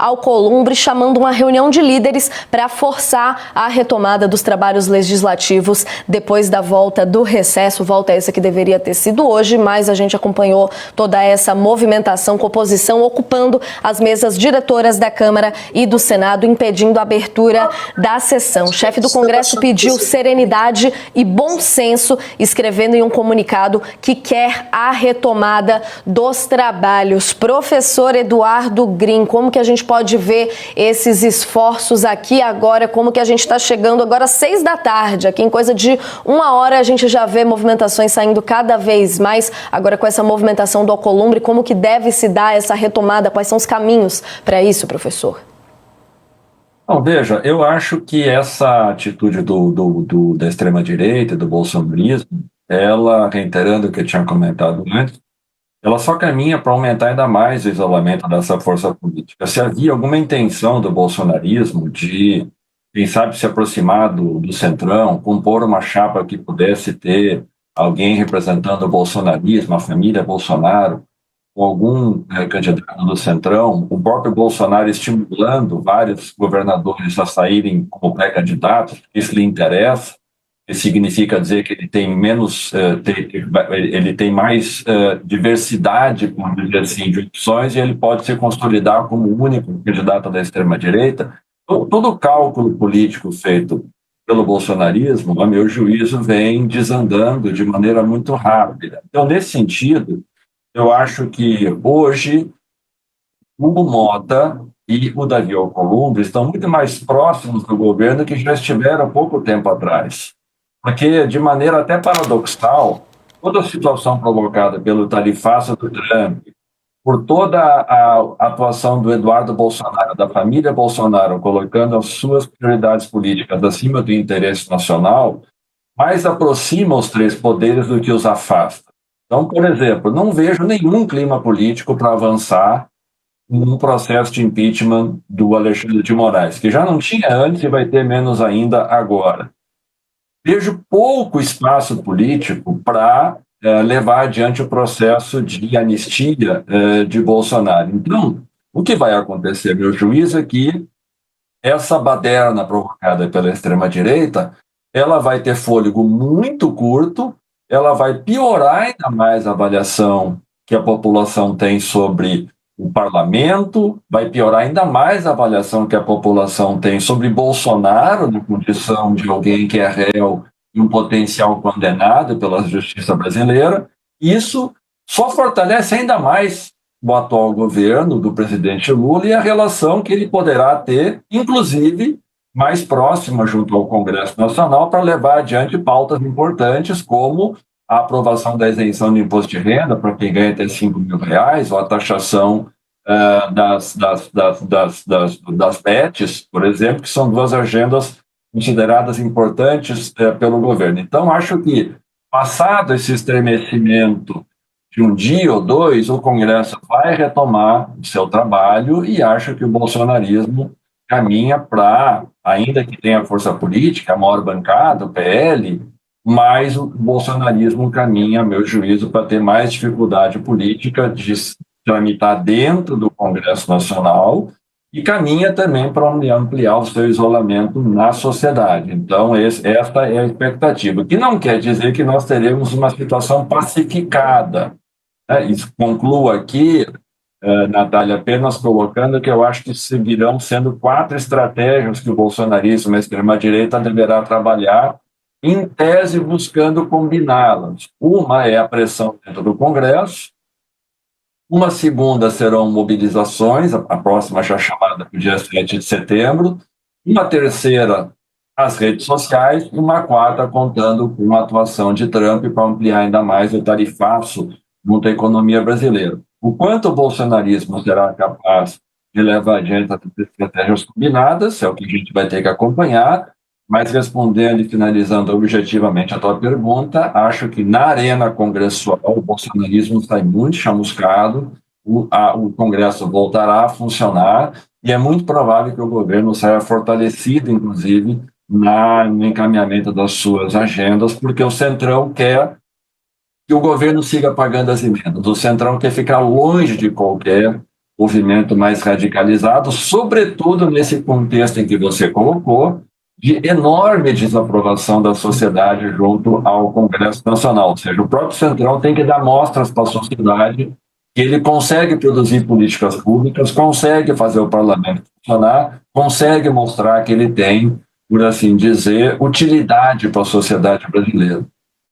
Alcolumbre, chamando uma reunião de líderes para forçar a retomada dos trabalhos legislativos depois da volta do recesso. Volta essa que deveria ter sido hoje, mas a gente acompanhou toda essa movimentação com oposição ocupando as mesas diretoras da Câmara e do Senado, impedindo a abertura da sessão. O chefe do Congresso pediu serenidade e bom senso, escrevendo em um comunicado que quer a retomada dos trabalhos. Professor Eduardo Grim, como que a gente pode ver esses esforços aqui agora, como que a gente está chegando agora às 6 da tarde, aqui em coisa de 1 hora a gente já vê movimentações saindo cada vez mais, agora com essa movimentação do Alcolumbre, como que deve se dar essa retomada, quais são os caminhos para isso, professor? Bom, veja, eu acho que essa atitude da extrema-direita, do bolsonarismo, ela, reiterando o que eu tinha comentado antes, ela só caminha para aumentar ainda mais o isolamento dessa força política. Se havia alguma intenção do bolsonarismo de, quem sabe, se aproximar do centrão, compor uma chapa que pudesse ter alguém representando o bolsonarismo, a família Bolsonaro, ou algum candidato do centrão, o próprio Bolsonaro estimulando vários governadores a saírem como pré-candidatos, isso lhe interessa, que significa dizer que ele tem menos, ele tem mais diversidade, vamos dizer assim, de opções, e ele pode se consolidar como o único candidato da extrema-direita. Todo o cálculo político feito pelo bolsonarismo, a meu juízo, vem desandando de maneira muito rápida. Então, nesse sentido, eu acho que hoje o Hugo Mota e o Davi Alcolumbre estão muito mais próximos do governo que já estiveram há pouco tempo atrás. Porque, de maneira até paradoxal, toda a situação provocada pelo tarifaço do Trump, por toda a atuação do Eduardo Bolsonaro, da família Bolsonaro, colocando as suas prioridades políticas acima do interesse nacional, mais aproxima os três poderes do que os afasta. Então, por exemplo, não vejo nenhum clima político para avançar num processo de impeachment do Alexandre de Moraes, que já não tinha antes e vai ter menos ainda agora. Vejo pouco espaço político para levar adiante o processo de anistia de Bolsonaro. Então, o que vai acontecer, meu juízo, é que essa baderna provocada pela extrema-direita, ela vai ter fôlego muito curto, ela vai piorar ainda mais a avaliação que a população tem sobre o parlamento, vai piorar ainda mais a avaliação que a população tem sobre Bolsonaro, na condição de alguém que é réu e um potencial condenado pela justiça brasileira. Isso só fortalece ainda mais o atual governo do presidente Lula e a relação que ele poderá ter, inclusive, mais próxima junto ao Congresso Nacional para levar adiante pautas importantes como a aprovação da isenção do imposto de renda para quem ganha até R$5.000, ou a taxação das bets, por exemplo, que são duas agendas consideradas importantes pelo governo. Então, acho que, passado esse estremecimento de um dia ou dois, o Congresso vai retomar o seu trabalho e acho que o bolsonarismo caminha para, ainda que tenha força política, a maior bancada, o PL, mas o bolsonarismo caminha, a meu juízo, para ter mais dificuldade política de tramitar dentro do Congresso Nacional e caminha também para ampliar o seu isolamento na sociedade. Então, esta é a expectativa, que não quer dizer que nós teremos uma situação pacificada. Isso concluo aqui, Natália, apenas colocando que eu acho que seguirão sendo 4 estratégias que o bolsonarismo, a extrema-direita, deverá trabalhar, em tese buscando combiná-las. Uma é a pressão dentro do Congresso, uma segunda serão mobilizações, a próxima já chamada para o dia 7 de setembro, uma terceira, as redes sociais, e uma quarta contando com a atuação de Trump para ampliar ainda mais o tarifaço junto à economia brasileira. O quanto o bolsonarismo será capaz de levar adiante as estratégias combinadas, é o que a gente vai ter que acompanhar, mas respondendo e finalizando objetivamente a tua pergunta, acho que na arena congressual o bolsonarismo está muito chamuscado, o Congresso voltará a funcionar e é muito provável que o governo saia fortalecido, inclusive, no encaminhamento das suas agendas, porque o Centrão quer que o governo siga pagando as emendas. O Centrão quer ficar longe de qualquer movimento mais radicalizado, sobretudo nesse contexto em que você colocou, de enorme desaprovação da sociedade junto ao Congresso Nacional. Ou seja, o próprio Centrão tem que dar mostras para a sociedade que ele consegue produzir políticas públicas, consegue fazer o parlamento funcionar, consegue mostrar que ele tem, por assim dizer, utilidade para a sociedade brasileira.